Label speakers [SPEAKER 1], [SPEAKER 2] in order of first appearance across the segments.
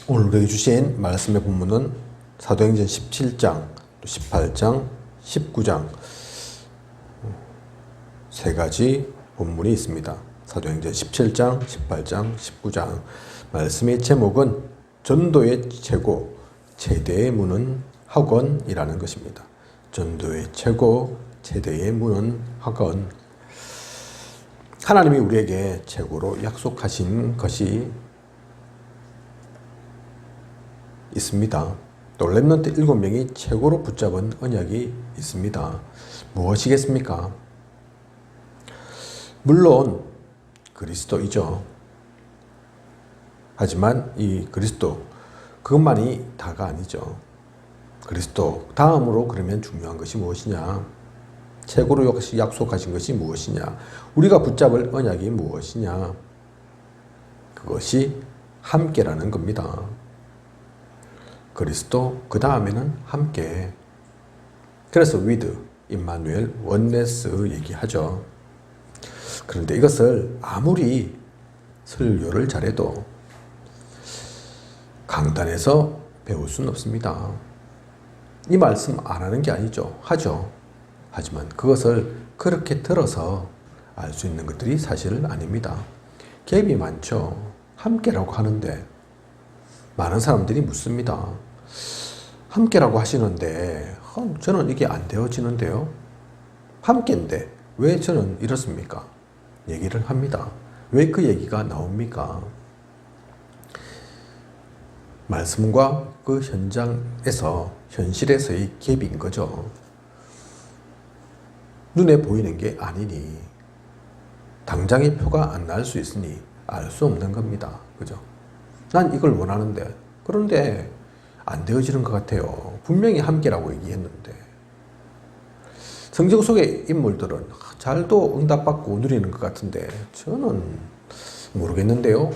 [SPEAKER 1] 오늘 우리에게 주신 말씀의 본문은 사도행전 17장, 18장, 19장 세 가지 본문이 있습니다. 사도행전 17장, 18장, 19장 말씀의 제목은 전도의 최고, 최대의 문은 학원이라는 것입니다. 전도의 최고, 최대의 문은 학원. 하나님이 우리에게 최고로 약속하신 것이 있습니다. 또 렘넌트 7명이 최고로 붙잡은 언약이 있습니다. 무엇이겠습니까? 물론 그리스도이죠. 하지만 이 그리스도 그것만이 다가 아니죠. 그리스도 다음으로 그러면 중요한 것이 무엇이냐? 최고로 약속하신 것이 무엇이냐? 우리가 붙잡을 언약이 무엇이냐? 그것이 함께라는 겁니다. 그리스도 그 다음에는 함께. 그래서 with, 임마누엘, 원네스 얘기하죠. 그런데 이것을 아무리 설교를 잘해도 강단에서 배울 수는 없습니다. 이 말씀 안 하는 게 아니죠. 하죠. 하지만 그것을 그렇게 들어서 알 수 있는 것들이 사실은 아닙니다. 갭이 많죠. 함께라고 하는데 많은 사람들이 묻습니다. 함께라고 하시는데 저는 이게 안 되어지는데요. 함께인데 왜 저는 이렇습니까? 얘기를 합니다. 왜 그 얘기가 나옵니까? 말씀과 그 현장에서, 현실에서의 갭인 거죠. 눈에 보이는 게 아니니, 당장의 표가 안 날 수 있으니 알 수 없는 겁니다. 그죠? 난 이걸 원하는데, 그런데 안 되어지는 것 같아요. 분명히 함께라고 얘기했는데. 성경 속의 인물들은 잘도 응답받고 누리는 것 같은데 저는 모르겠는데요.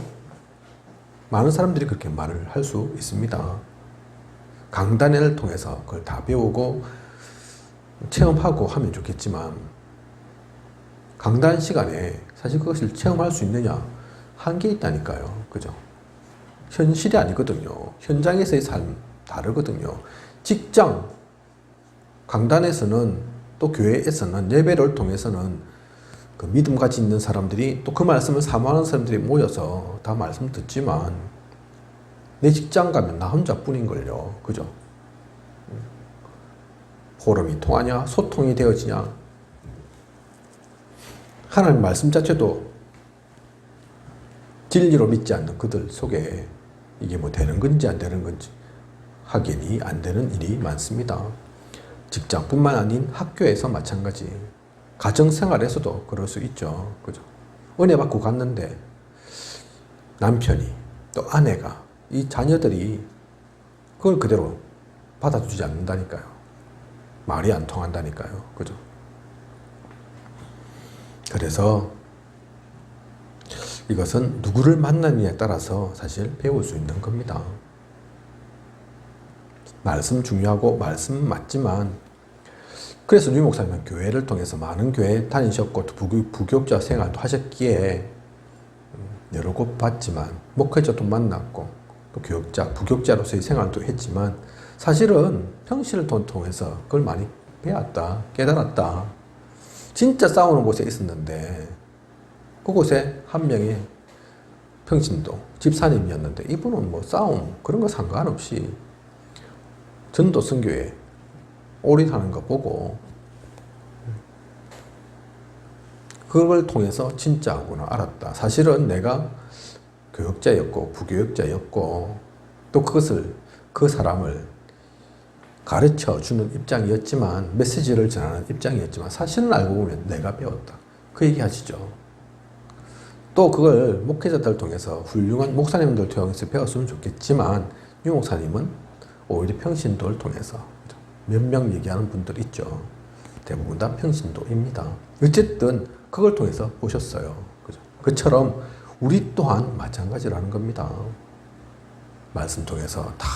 [SPEAKER 1] 많은 사람들이 그렇게 말을 할 수 있습니다. 강단을 통해서 그걸 다 배우고 체험하고 하면 좋겠지만 강단 시간에 사실 그것을 체험할 수 있느냐? 한계 있다니까요. 그죠? 현실이 아니거든요. 현장에서의 삶 다르거든요. 직장, 강단에서는 또 교회에서는 예배를 통해서는 그 믿음같이 있는 사람들이 또 그 말씀을 사모하는 사람들이 모여서 다 말씀 듣지만 내 직장 가면 나 혼자뿐인걸요. 그죠? 호름이 통하냐? 소통이 되어지냐? 하나님 말씀 자체도 진리로 믿지 않는 그들 속에 이게 뭐 되는 건지 안 되는 건지 확인이 안 되는 일이 많습니다. 직장뿐만 아닌 학교에서 마찬가지. 가정생활에서도 그럴 수 있죠. 그죠? 은혜 받고 갔는데 남편이 또 아내가 이 자녀들이 그걸 그대로 받아주지 않는다니까요. 말이 안 통한다니까요. 그죠? 그래서 이것은 누구를 만나느냐에 따라서 사실 배울 수 있는 겁니다. 말씀 중요하고 말씀 맞지만 그래서 류 목사님은 교회를 통해서 많은 교회 다니셨고 부교육자 생활도 하셨기에 여러 곳 봤지만 목회자도 만났고 또 부교육자로서의 생활도 했지만 사실은 평시를 통해서 그걸 많이 배웠다, 깨달았다. 진짜 싸우는 곳에 있었는데 그곳에 한 명의 평신도 집사님이었는데 이분은 뭐 싸움 그런 거 상관없이 전도 선교에 올인하는 거 보고 그걸 통해서 진짜구나 알았다. 사실은 내가 교역자였고 부교역자였고 또 그 사람을 가르쳐 주는 입장이었지만 메시지를 전하는 입장이었지만 사실은 알고 보면 내가 배웠다. 그 얘기 하시죠. 또 그걸 목회자들 통해서 훌륭한 목사님들 통해서 배웠으면 좋겠지만 유 목사님은 오히려 평신도를 통해서 몇 명 얘기하는 분들 있죠. 대부분 다 평신도입니다. 어쨌든 그걸 통해서 보셨어요. 그죠? 그처럼 우리 또한 마찬가지라는 겁니다. 말씀 통해서 다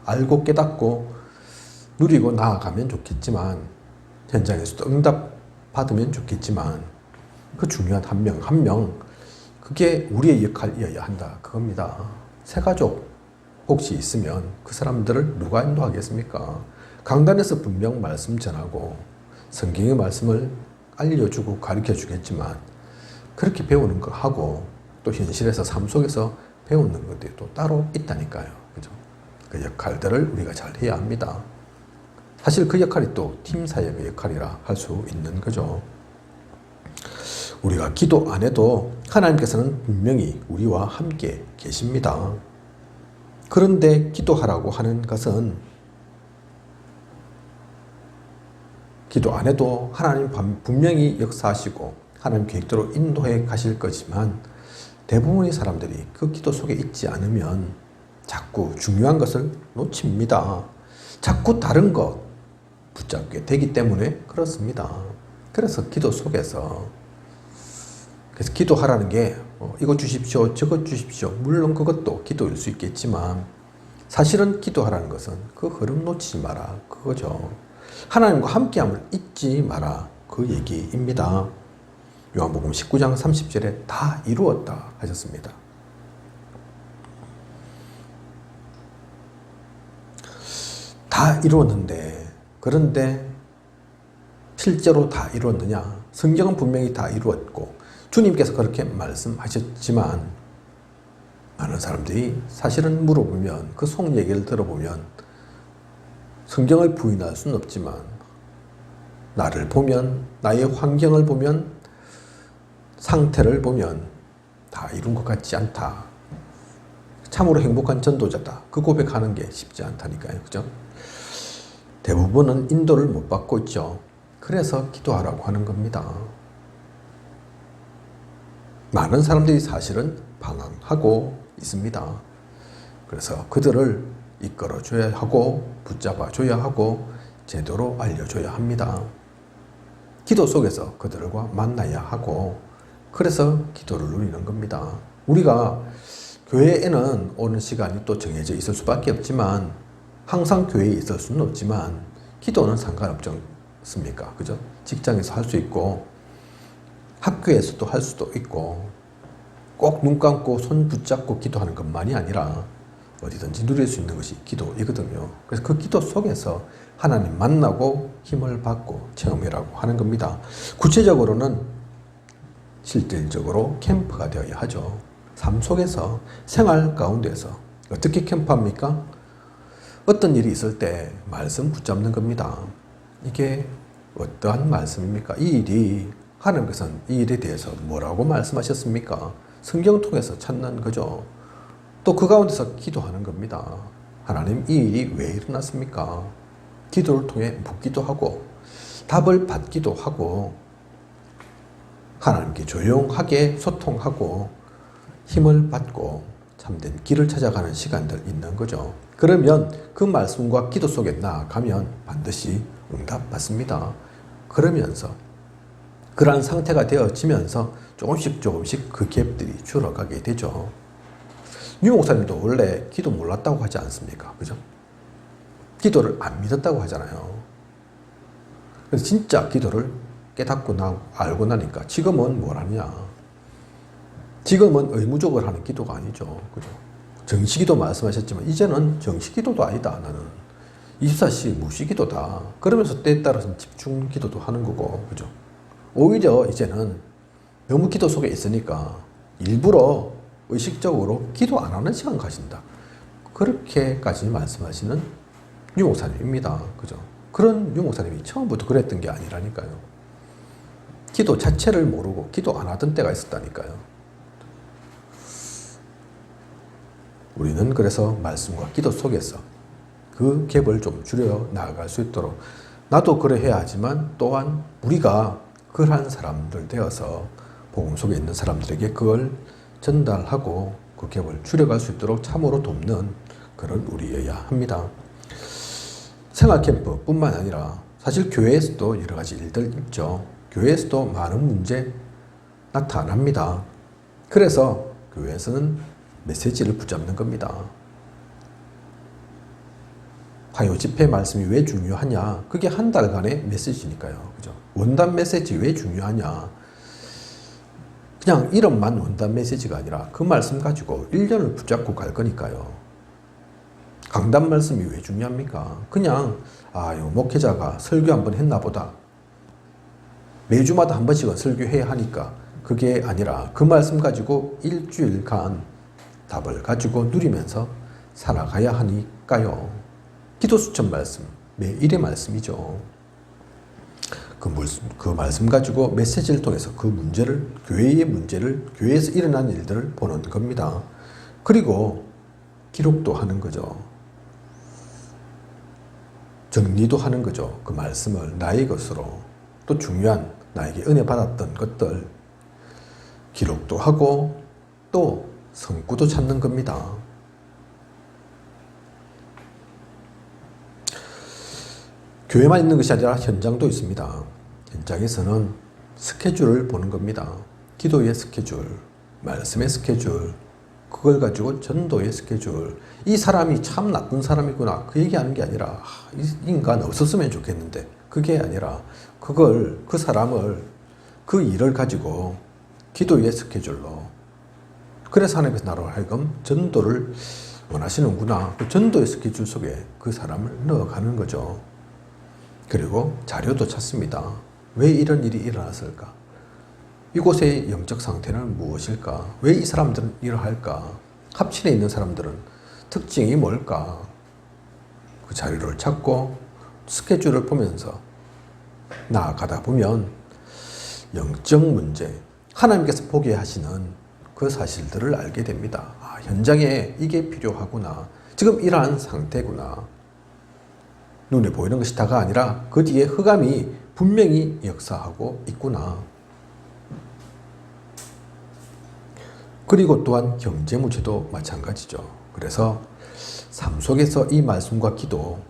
[SPEAKER 1] 알고 깨닫고 누리고 나아가면 좋겠지만 현장에서도 응답 받으면 좋겠지만 그 중요한 한 명 한 명 그게 우리의 역할이어야 한다. 그겁니다. 새가족 혹시 있으면 그 사람들을 누가 인도하겠습니까? 강단에서 분명 말씀 전하고 성경의 말씀을 알려주고 가르쳐 주겠지만 그렇게 배우는 거 하고 또 현실에서 삶 속에서 배우는 것들이 또 따로 있다니까요. 그죠? 그 역할들을 우리가 잘 해야 합니다. 사실 그 역할이 또 팀 사역의 역할이라 할 수 있는 거죠. 우리가 기도 안 해도 하나님께서는 분명히 우리와 함께 계십니다. 그런데 기도하라고 하는 것은 기도 안 해도 하나님 분명히 역사하시고 하나님 계획대로 인도해 가실 거지만 대부분의 사람들이 그 기도 속에 있지 않으면 자꾸 중요한 것을 놓칩니다. 자꾸 다른 것 붙잡게 되기 때문에 그렇습니다. 그래서 기도 속에서 그래서 기도하라는 게 이거 주십시오, 저거 주십시오. 물론 그것도 기도일 수 있겠지만 사실은 기도하라는 것은 그 흐름 놓치지 마라. 그거죠. 하나님과 함께함을 잊지 마라. 그 얘기입니다. 요한복음 19장 30절에 다 이루었다 하셨습니다. 다 이루었는데 그런데 실제로 다 이루었느냐? 성경은 분명히 다 이루었고 주님께서 그렇게 말씀하셨지만 많은 사람들이 사실은 물어보면 그 속 얘기를 들어보면 성경을 부인할 수는 없지만 나를 보면 나의 환경을 보면 상태를 보면 다 이룬 것 같지 않다. 참으로 행복한 전도자다. 그 고백하는 게 쉽지 않다니까요. 그죠? 대부분은 인도를 못 받고 있죠. 그래서 기도하라고 하는 겁니다. 많은 사람들이 사실은 방황하고 있습니다. 그래서 그들을 이끌어줘야 하고 붙잡아줘야 하고 제대로 알려줘야 합니다. 기도 속에서 그들과 만나야 하고 그래서 기도를 누리는 겁니다. 우리가 교회에는 오는 시간이 또 정해져 있을 수밖에 없지만 항상 교회에 있을 수는 없지만 기도는 상관없지 않습니까? 그죠? 직장에서 할 수 있고 학교에서도 할 수도 있고 꼭 눈 감고 손 붙잡고 기도하는 것만이 아니라 어디든지 누릴 수 있는 것이 기도이거든요. 그래서 그 기도 속에서 하나님 만나고 힘을 받고 체험이라고 하는 겁니다. 구체적으로는 실질적으로 캠프가 되어야 하죠. 삶 속에서 생활 가운데서 어떻게 캠프합니까? 어떤 일이 있을 때 말씀 붙잡는 겁니다. 이게 어떠한 말씀입니까? 이 일이 하나님께서는 이 일에 대해서 뭐라고 말씀하셨습니까? 성경 통해서 찾는 거죠. 또 그 가운데서 기도하는 겁니다. 하나님 이 일이 왜 일어났습니까? 기도를 통해 묻기도 하고 답을 받기도 하고 하나님께 조용하게 소통하고 힘을 받고 참된 길을 찾아가는 시간들 있는 거죠. 그러면 그 말씀과 기도 속에 나아가면 반드시 응답받습니다. 그러면서 그러한 상태가 되어지면서 조금씩 그 갭들이 줄어가게 되죠. 유 목사님도 원래 기도 몰랐다고 하지 않습니까? 그죠? 기도를 안 믿었다고 하잖아요. 그래서 진짜 기도를 깨닫고 알고 나니까 지금은 뭘 하냐? 지금은 의무적으로 하는 기도가 아니죠. 그죠? 정시기도 말씀하셨지만 이제는 정시기도도 아니다. 나는 24시 무시기도다. 그러면서 때에 따라서는 집중기도도 하는 거고, 그죠? 오히려 이제는 너무 기도 속에 있으니까 일부러 의식적으로 기도 안 하는 시간 가진다. 그렇게까지 말씀하시는 유 목사님입니다. 그죠? 그런 유 목사님이 처음부터 그랬던 게 아니라니까요. 기도 자체를 모르고 기도 안 하던 때가 있었다니까요. 우리는 그래서 말씀과 기도 속에서 그 갭을 좀 줄여 나아갈 수 있도록 나도 그래 해야 하지만 또한 우리가 그러한 사람들 되어서 복음 속에 있는 사람들에게 그걸 전달하고 그 갭을 줄여갈 수 있도록 참으로 돕는 그런 우리여야 합니다. 생활 캠프뿐만 아니라 사실 교회에서도 여러 가지 일들 있죠. 교회에서도 많은 문제 나타납니다. 그래서 교회에서는 메시지를 붙잡는 겁니다. 화요 집회 말씀이 왜 중요하냐? 그게 한 달간의 메시지니까요. 그죠? 원단 메시지 왜 중요하냐? 그냥 이름만 원단 메시지가 아니라 그 말씀 가지고 1년을 붙잡고 갈 거니까요. 강단 말씀이 왜 중요합니까? 그냥 요 목회자가 설교 한번 했나 보다. 매주마다 한 번씩은 설교해야 하니까 그게 아니라 그 말씀 가지고 일주일간 답을 가지고 누리면서 살아가야 하니까요. 기도 수천 말씀, 매일의 말씀이죠. 그 말씀 가지고 메시지를 통해서 그 문제를, 교회의 문제를, 교회에서 일어난 일들을 보는 겁니다. 그리고 기록도 하는 거죠. 정리도 하는 거죠. 그 말씀을 나의 것으로, 또 중요한 나에게 은혜 받았던 것들 기록도 하고 또 성구도 찾는 겁니다. 교회만 있는 것이 아니라 현장도 있습니다. 현장에서는 스케줄을 보는 겁니다. 기도의 스케줄, 말씀의 스케줄, 그걸 가지고 전도의 스케줄. 이 사람이 참 나쁜 사람이구나, 그 얘기하는 게 아니라 이 인간 없었으면 좋겠는데, 그게 아니라 그 사람을, 그 일을 가지고 기도의 스케줄로, 그래서 하나님께서 나로 하여금 전도를 원하시는구나, 그 전도의 스케줄 속에 그 사람을 넣어가는 거죠. 그리고 자료도 찾습니다. 왜 이런 일이 일어났을까? 이곳의 영적 상태는 무엇일까? 왜 이 사람들은 이러할까? 합친에 있는 사람들은 특징이 뭘까? 그 자료를 찾고 스케줄을 보면서 나아가다 보면 영적 문제, 하나님께서 보게 하시는 그 사실들을 알게 됩니다. 현장에 이게 필요하구나. 지금 이러한 상태구나. 눈에 보이는 것이 다가 아니라 그 뒤에 흑암이 분명히 역사하고 있구나. 그리고 또한 경제 문제도 마찬가지죠. 그래서 삶 속에서 이 말씀과 기도,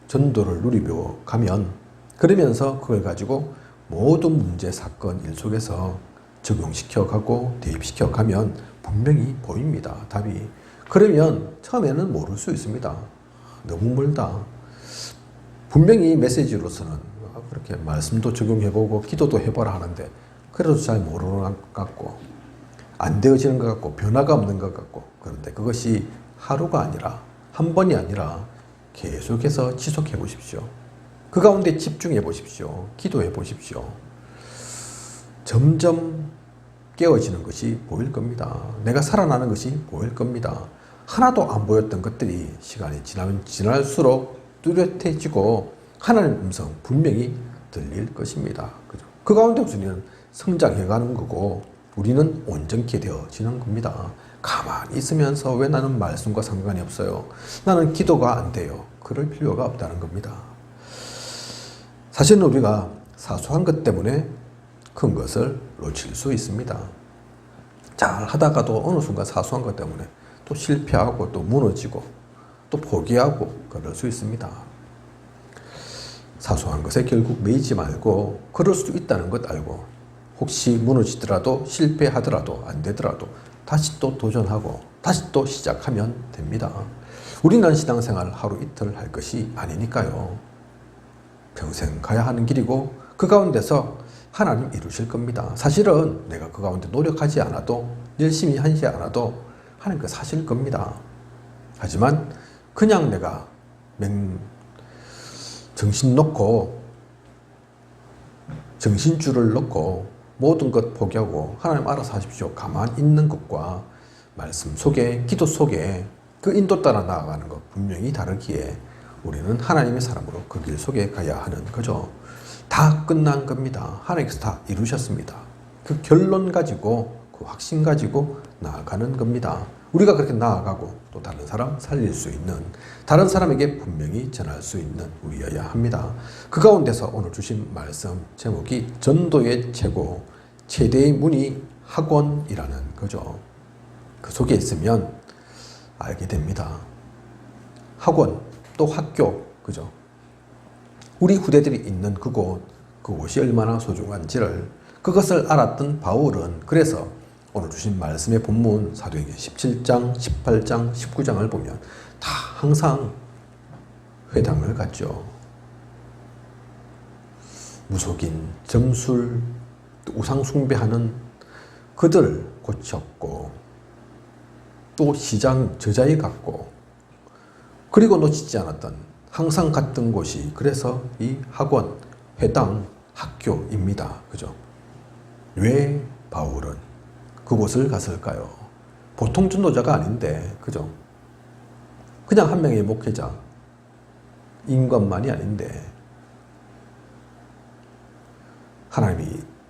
[SPEAKER 1] 전도를 누리며 가면, 그러면서 그걸 가지고 모든 문제, 사건, 일 속에서 적용시켜 가고 대입시켜 가면 분명히 보입니다. 답이. 그러면 처음에는 모를 수 있습니다. 너무 멀다. 분명히 메시지로서는 그렇게 말씀도 적용해보고 기도도 해보라 하는데 그래도 잘 모르는 것 같고 안 되어지는 것 같고 변화가 없는 것 같고, 그런데 그것이 하루가 아니라, 한 번이 아니라 계속해서 지속해 보십시오. 그 가운데 집중해 보십시오. 기도해 보십시오. 점점 깨어지는 것이 보일 겁니다. 내가 살아나는 것이 보일 겁니다. 하나도 안 보였던 것들이 시간이 지나면 지날수록 뚜렷해지고 하나님의 음성 분명히 들릴 것입니다. 그 가운데 우리는 성장해가는 거고 우리는 온전케 되어지는 겁니다. 가만히 있으면서 왜 나는 말씀과 상관이 없어요? 나는 기도가 안 돼요. 그럴 필요가 없다는 겁니다. 사실은 우리가 사소한 것 때문에 큰 것을 놓칠 수 있습니다. 잘 하다가도 어느 순간 사소한 것 때문에 또 실패하고 또 무너지고 또 포기하고 그럴 수 있습니다. 사소한 것에 결국 매이지 말고 그럴 수도 있다는 것 알고 혹시 무너지더라도 실패하더라도 안 되더라도 다시 또 도전하고 다시 또 시작하면 됩니다. 우리는 신앙생활 하루 이틀 할 것이 아니니까요. 평생 가야 하는 길이고 그 가운데서 하나님 이루실 겁니다. 사실은 내가 그 가운데 노력하지 않아도 열심히 하지 않아도 하나님께서 하실 겁니다. 하지만 그냥 내가 정신 놓고 정신줄을 놓고 모든 것 포기하고 하나님 알아서 하십시오. 가만히 있는 것과 말씀 속에, 기도 속에 그 인도 따라 나아가는 것 분명히 다르기에 우리는 하나님의 사람으로 그 길 속에 가야 하는 거죠. 다 끝난 겁니다. 하나님께서 다 이루셨습니다. 그 결론 가지고, 그 확신 가지고 나아가는 겁니다. 우리가 그렇게 나아가고 또 다른 사람 살릴 수 있는, 다른 사람에게 분명히 전할 수 있는 우리여야 합니다. 그 가운데서 오늘 주신 말씀 제목이 전도의 최고, 최대의 문이 학원이라는 거죠. 그 속에 있으면 알게 됩니다. 학원, 또 학교, 그죠? 우리 후대들이 있는 그곳이 얼마나 소중한지를 그것을 알았던 바울은 그래서 오늘 주신 말씀의 본문 사도행전 17장, 18장, 19장을 보면 다 항상 회당을 갔죠. 무속인, 점술, 우상 숭배하는 그들 고쳤고 또 시장 저자에 갔고 그리고 놓치지 않았던 항상 갔던 곳이 그래서 이 학원, 회당, 학교입니다. 그죠? 왜 바울은 그곳을 갔을까요? 보통 전도자가 아닌데, 그죠? 그냥 한 명의 목회자, 인간만이 아닌데,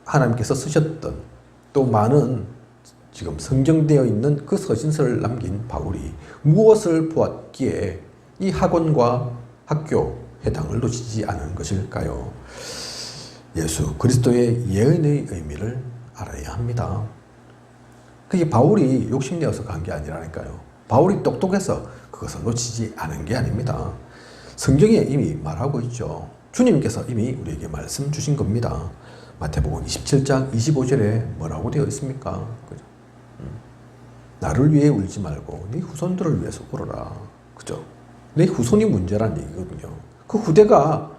[SPEAKER 1] 하나님께서 쓰셨던 또 많은 지금 성경되어 있는 그 서신서를 남긴 바울이 무엇을 보았기에 이 학원과 학교, 회당을 놓치지 않은 것일까요? 예수 그리스도의 예언의 의미를 알아야 합니다. 그게 바울이 욕심내어서 간 게 아니라니까요. 바울이 똑똑해서 그것을 놓치지 않은 게 아닙니다. 성경에 이미 말하고 있죠. 주님께서 이미 우리에게 말씀 주신 겁니다. 마태복음 27장 25절에 뭐라고 되어 있습니까? 그죠? 나를 위해 울지 말고 네 후손들을 위해서 울어라. 그죠? 내 후손이 문제란 얘기거든요. 그 후대가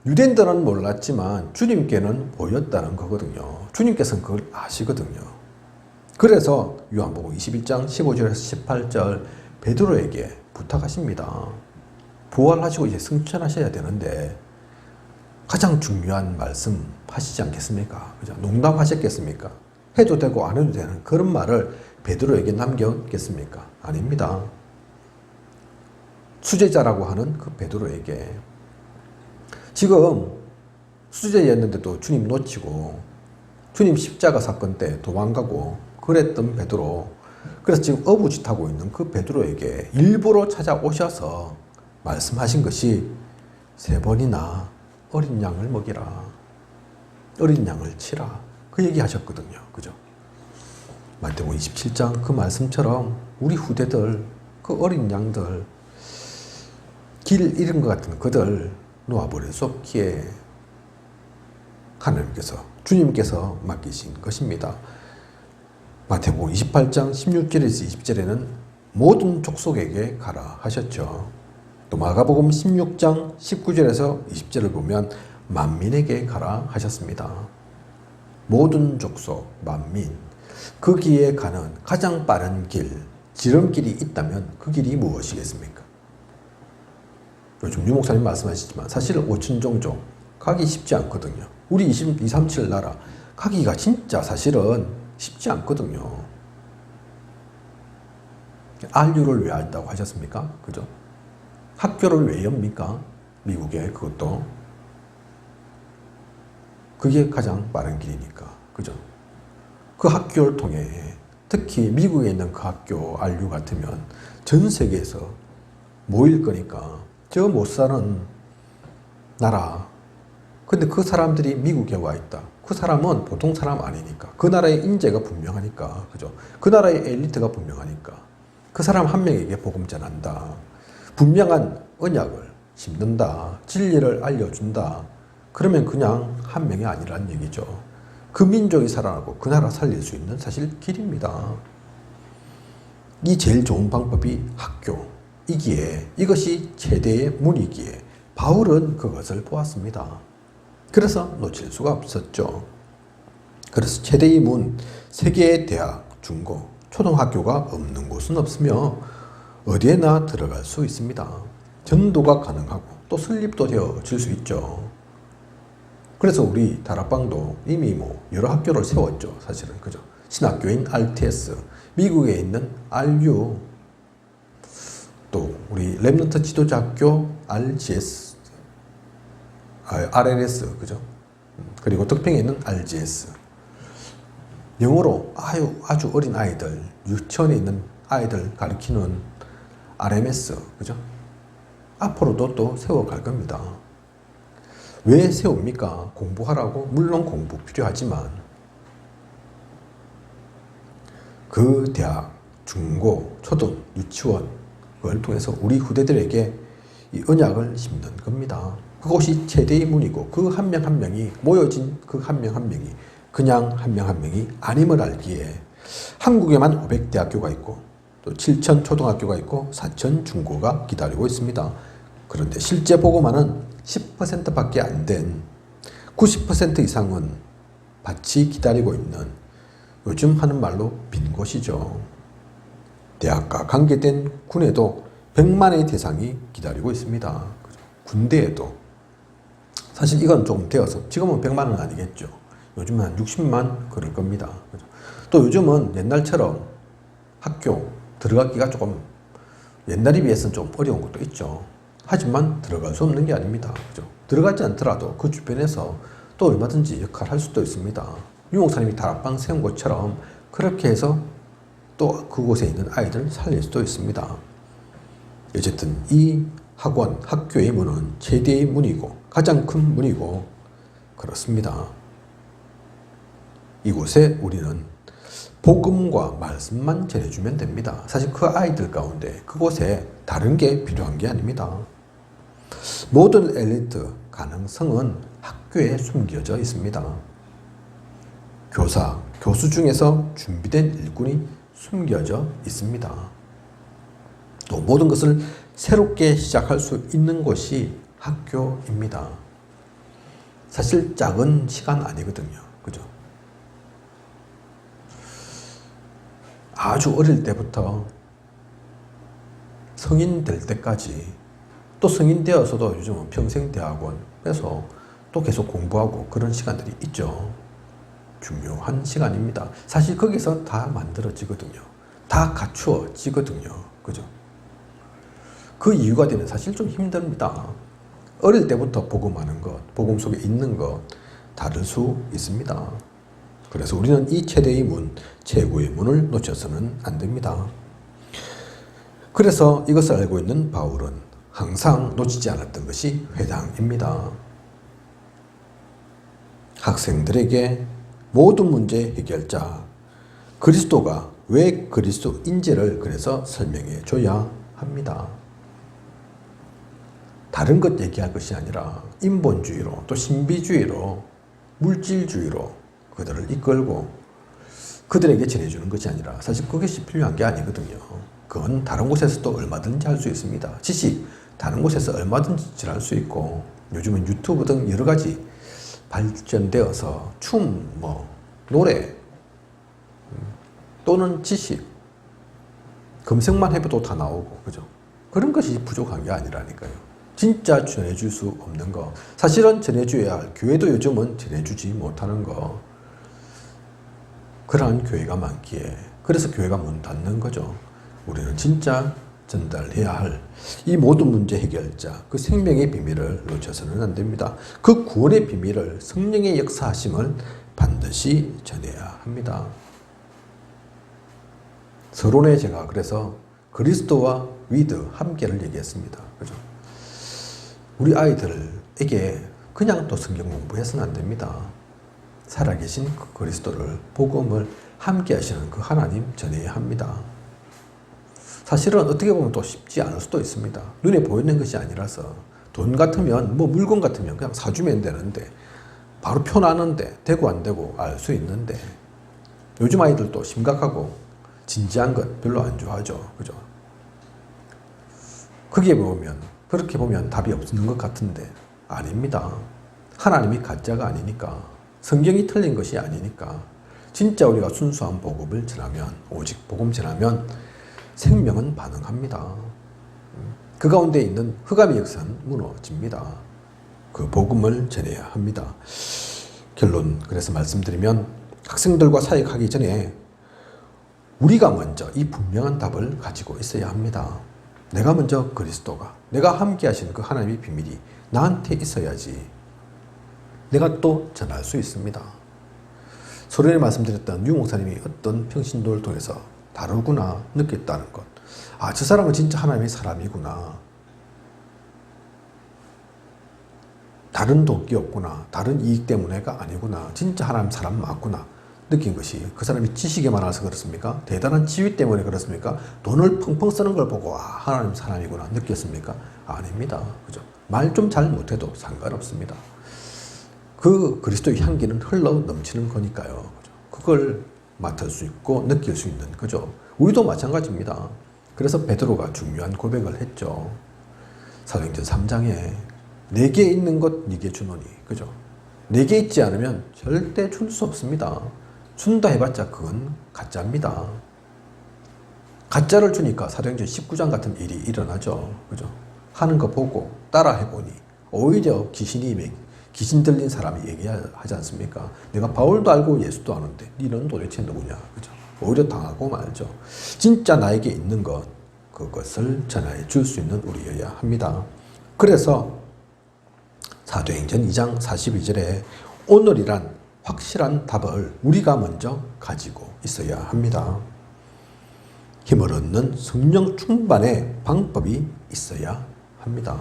[SPEAKER 1] 유대인들은 몰랐지만 주님께는 보였다는 거거든요. 주님께서는 그걸 아시거든요. 그래서 요한복음 21장 15절에서 18절 베드로에게 부탁하십니다. 부활하시고 이제 승천하셔야 되는데 가장 중요한 말씀 하시지 않겠습니까? 그죠? 농담하셨겠습니까? 해도 되고 안 해도 되는 그런 말을 베드로에게 남겼겠습니까? 아닙니다. 수제자라고 하는 그 베드로에게 지금 수제자였는데도 주님 놓치고 주님 십자가 사건 때 도망가고 그랬던 베드로, 그래서 지금 어부짓하고 있는 그 베드로에게 일부러 찾아오셔서 말씀하신 것이 3번이나 어린 양을 먹이라, 어린 양을 치라, 그 얘기 하셨거든요. 그죠? 마태복음 27장 그 말씀처럼 우리 후대들, 그 어린 양들, 길 잃은 것 같은 그들 놓아버릴 수 없기에 하나님께서, 주님께서 맡기신 것입니다. 마태복음 28장 16절에서 20절에는 모든 족속에게 가라 하셨죠. 또 마가복음 16장 19절에서 20절을 보면 만민에게 가라 하셨습니다. 모든 족속, 만민, 그 길에 가는 가장 빠른 길, 지름길이 있다면 그 길이 무엇이겠습니까? 요즘 유 목사님 말씀하시지만 사실 5천 종족 가기 쉽지 않거든요. 우리 237 나라 가기가 진짜 사실은 쉽지 않거든요. RU를 왜 한다고 하셨습니까? 그죠? 학교를 왜 엽니까? 미국에 그것도. 그게 가장 빠른 길이니까. 그죠? 그 학교를 통해 특히 미국에 있는 그 학교 RU 같으면 전 세계에서 모일 거니까 저 못 사는 나라. 근데 그 사람들이 미국에 와 있다. 그 사람은 보통 사람 아니니까. 그 나라의 인재가 분명하니까. 그죠? 그 나라의 엘리트가 분명하니까. 그 사람 한 명에게 복음 전한다. 분명한 언약을 심는다. 진리를 알려준다. 그러면 그냥 한 명이 아니란 얘기죠. 그 민족이 살아나고 그 나라 살릴 수 있는 사실 길입니다. 이 제일 좋은 방법이 학교이기에, 이것이 최대의 문이기에 바울은 그것을 보았습니다. 그래서 놓칠 수가 없었죠. 그래서 최대의 문, 세계의 대학, 중고, 초등학교가 없는 곳은 없으며 어디에나 들어갈 수 있습니다. 전도가 가능하고 또 설립도 되어질 수 있죠. 그래서 우리 다락방도 이미 여러 학교를 세웠죠. 사실은. 그죠? 신학교인 RTS, 미국에 있는 RU, 또 우리 렘넌트 지도자 학교 RGS, RLS, 그죠? 그리고 덕평에 있는 RGS. 영어로 아주 어린 아이들, 유치원에 있는 아이들 가르치는 RMS, 그죠? 앞으로도 또 세워갈 겁니다. 왜 세웁니까? 공부하라고? 물론 공부 필요하지만 그 대학, 중고, 초등, 유치원 그걸 통해서 우리 후대들에게 이 언약을 심는 겁니다. 그것이 최대의 문이고 그 한 명 한 명이 모여진 그 한 명 한 명이 그냥 한 명 한 명이 아님을 알기에 한국에만 500대학교가 있고 또 7천 초등학교가 있고 4천 중고가 기다리고 있습니다. 그런데 실제 보고만은 10%밖에 안 된 90% 이상은 밭이 기다리고 있는, 요즘 하는 말로 빈 곳이죠. 대학과 관계된 군에도 100만의 대상이 기다리고 있습니다. 군대에도. 사실 이건 조금 되어서 지금은 100만은 아니겠죠. 요즘은 한 60만 그럴 겁니다. 또 요즘은 옛날처럼 학교 들어가기가 조금 옛날에 비해서는 좀 어려운 것도 있죠. 하지만 들어갈 수 없는 게 아닙니다. 그죠? 들어가지 않더라도 그 주변에서 또 얼마든지 역할을 할 수도 있습니다. 유목사님이 다락방 세운 것처럼 그렇게 해서 또 그곳에 있는 아이들을 살릴 수도 있습니다. 어쨌든 이 학원, 학교의 문은 최대의 문이고 가장 큰 문이고 그렇습니다. 이곳에 우리는 복음과 말씀만 전해주면 됩니다. 사실 그 아이들 가운데 그곳에 다른 게 필요한 게 아닙니다. 모든 엘리트 가능성은 학교에 숨겨져 있습니다. 교사, 교수 중에서 준비된 일꾼이 숨겨져 있습니다. 또 모든 것을 새롭게 시작할 수 있는 곳이 학교입니다. 사실 작은 시간 아니거든요. 그죠? 아주 어릴 때부터 성인 될 때까지 또 성인 되어서도 요즘은 평생대학원에서 또 계속 공부하고 그런 시간들이 있죠. 중요한 시간입니다. 사실 거기서 다 만들어지거든요. 다 갖추어지거든요. 그죠? 그 이유가 되면 사실 좀 힘듭니다. 어릴 때부터 복음하는 것, 복음 속에 있는 것 다를 수 있습니다. 그래서 우리는 이 최대의 문, 최고의 문을 놓쳐서는 안 됩니다. 그래서 이것을 알고 있는 바울은 항상 놓치지 않았던 것이 회당입니다. 학생들에게 모든 문제 해결자, 그리스도가 왜 그리스도인지를 그래서 설명해 줘야 합니다. 다른 것 얘기할 것이 아니라 인본주의로 또 신비주의로 물질주의로 그들을 이끌고 그들에게 전해주는 것이 아니라 사실 그것이 필요한 게 아니거든요. 그건 다른 곳에서도 얼마든지 할 수 있습니다. 지식 다른 곳에서 얼마든지 전할 수 있고 요즘은 유튜브 등 여러 가지 발전되어서 춤, 노래 또는 지식 검색만 해봐도 다 나오고 그죠? 그런 것이 부족한 게 아니라니까요. 진짜 전해줄 수 없는 거 사실은 전해줘야 할 교회도 요즘은 전해주지 못하는 거 그러한 교회가 많기에 그래서 교회가 문 닫는 거죠. 우리는 진짜 전달해야 할 이 모든 문제 해결자 그 생명의 비밀을 놓쳐서는 안 됩니다. 그 구원의 비밀을 성령의 역사하심을 반드시 전해야 합니다. 서론에 제가 그래서 그리스도와 위드 함께를 얘기했습니다. 그죠? 우리 아이들에게 그냥 또 성경 공부해서는 안 됩니다. 살아계신 그 그리스도를 복음을 함께 하시는 그 하나님 전해야 합니다. 사실은 어떻게 보면 또 쉽지 않을 수도 있습니다. 눈에 보이는 것이 아니라서 돈 같으면 물건 같으면 그냥 사주면 되는데 바로 표 나는데 되고 안 되고 알 수 있는데 요즘 아이들도 심각하고 진지한 것 별로 안 좋아하죠. 그죠? 그렇게 보면 답이 없는 것 같은데 아닙니다. 하나님이 가짜가 아니니까 성경이 틀린 것이 아니니까 진짜 우리가 순수한 복음을 전하면 오직 복음 전하면 생명은 반응합니다. 그 가운데 있는 흑암의 역사는 무너집니다. 그 복음을 전해야 합니다. 결론 그래서 말씀드리면 학생들과 사역하기 전에 우리가 먼저 이 분명한 답을 가지고 있어야 합니다. 내가 먼저 그리스도가 내가 함께 하시는 그 하나님의 비밀이 나한테 있어야지 내가 또 전할 수 있습니다. 소련에 말씀드렸던 유 목사님이 어떤 평신도를 통해서 다르구나 느꼈다는 것. 아, 저 사람은 진짜 하나님의 사람이구나. 다른 동기 없구나. 다른 이익 때문에가 아니구나. 진짜 하나님 사람 맞구나. 느낀 것이 그 사람이 지식에 많아서 그렇습니까? 대단한 지위 때문에 그렇습니까? 돈을 펑펑 쓰는 걸 보고 하나님 사람이구나 느꼈습니까? 아닙니다. 그죠? 말 좀 잘 못해도 상관없습니다. 그 그리스도의 향기는 흘러 넘치는 거니까요. 그죠? 그걸 맡을 수 있고 느낄 수 있는 거죠. 우리도 마찬가지입니다. 그래서 베드로가 중요한 고백을 했죠. 사도행전 3장에 내게 있는 것 네게 주노니. 그죠? 내게 있지 않으면 절대 줄 수 없습니다. 준다 해봤자 그건 가짜입니다. 가짜를 주니까 사도행전 19장 같은 일이 일어나죠. 그죠? 하는 거 보고 따라 해보니 오히려 귀신 들린 사람이 얘기하지 않습니까? 내가 바울도 알고 예수도 아는데 너는 도대체 누구냐? 그죠? 오히려 당하고 말죠. 진짜 나에게 있는 것, 그것을 전해 줄 수 있는 우리여야 합니다. 그래서 사도행전 2장 42절에 오늘이란 확실한 답을 우리가 먼저 가지고 있어야 합니다. 힘을 얻는 성령 충만의 방법이 있어야 합니다.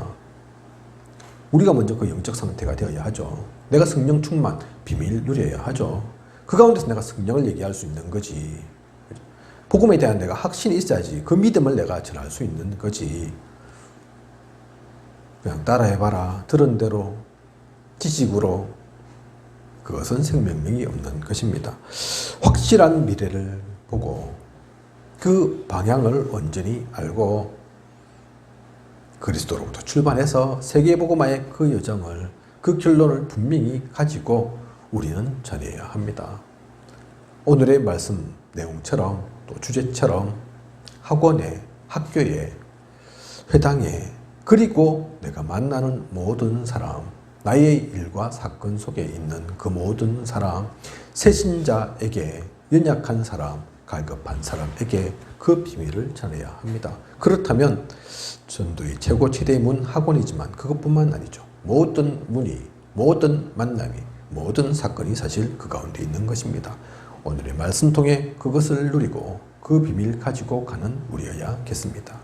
[SPEAKER 1] 우리가 먼저 그 영적 상태가 되어야 하죠. 내가 성령 충만, 비밀 누려야 하죠. 그 가운데서 내가 성령을 얘기할 수 있는 거지. 복음에 대한 내가 확신이 있어야지 그 믿음을 내가 전할 수 있는 거지. 그냥 따라해봐라. 들은 대로 지식으로 그것은 생명력이 없는 것입니다. 확실한 미래를 보고 그 방향을 온전히 알고 그리스도로부터 출발해서 세계복음화의 그 여정을, 그 결론을 분명히 가지고 우리는 전해야 합니다. 오늘의 말씀 내용처럼 또 주제처럼 학원에, 학교에, 회당에, 그리고 내가 만나는 모든 사람, 나의 일과 사건 속에 있는 그 모든 사람, 새신자에게, 연약한 사람, 갈급한 사람에게 그 비밀을 전해야 합니다. 그렇다면 전도의 최고 최대의 문 학원이지만 그것뿐만 아니죠. 모든 문이, 모든 만남이, 모든 사건이 사실 그 가운데 있는 것입니다. 오늘의 말씀 통해 그것을 누리고 그 비밀 가지고 가는 우리여야겠습니다.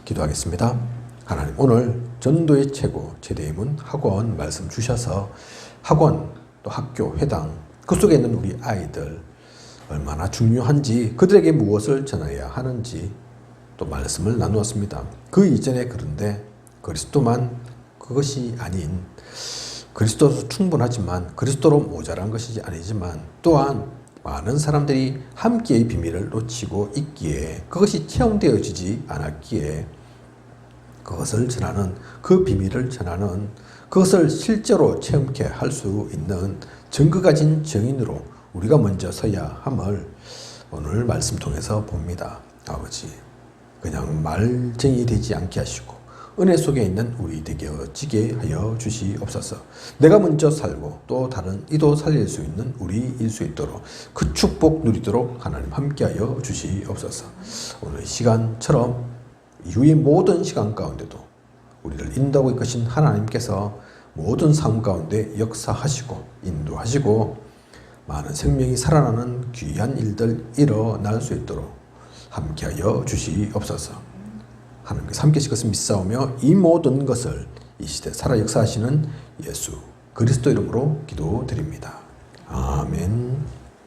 [SPEAKER 1] 기도하겠습니다. 하나님, 오늘 전도의 최고 최대의 문 학원 말씀 주셔서 학원, 또 학교, 회당, 그 속에 있는 우리 아이들 얼마나 중요한지, 그들에게 무엇을 전해야 하는지 또 말씀을 나누었습니다. 그 이전에 그런데 그리스도만 그것이 아닌, 그리스도도 충분하지만 그리스도로 모자란 것이 아니지만 또한 많은 사람들이 함께의 비밀을 놓치고 있기에, 그것이 체험되어지지 않았기에 그것을 전하는, 그 비밀을 전하는, 그것을 실제로 체험케 할 수 있는 증거 가진 증인으로 우리가 먼저 서야 함을 오늘 말씀 통해서 봅니다. 아버지, 그냥 말쟁이 되지 않게 하시고 은혜 속에 있는 우리 되어지게 하여 주시옵소서. 내가 먼저 살고 또 다른 이도 살릴 수 있는 우리일 수 있도록 그 축복 누리도록 하나님 함께하여 주시옵소서. 오늘 시간처럼 이후의 모든 시간 가운데도 우리를 인도하고 이끄신 하나님께서 모든 삶 가운데 역사하시고 인도하시고 많은 생명이 살아나는 귀한 일들 일어날 수 있도록 함께하여 주시옵소서. 하나님께서 함께 하실 것을 믿사오며 이 모든 것을 이 시대 살아 역사하시는 예수 그리스도 이름으로 기도드립니다.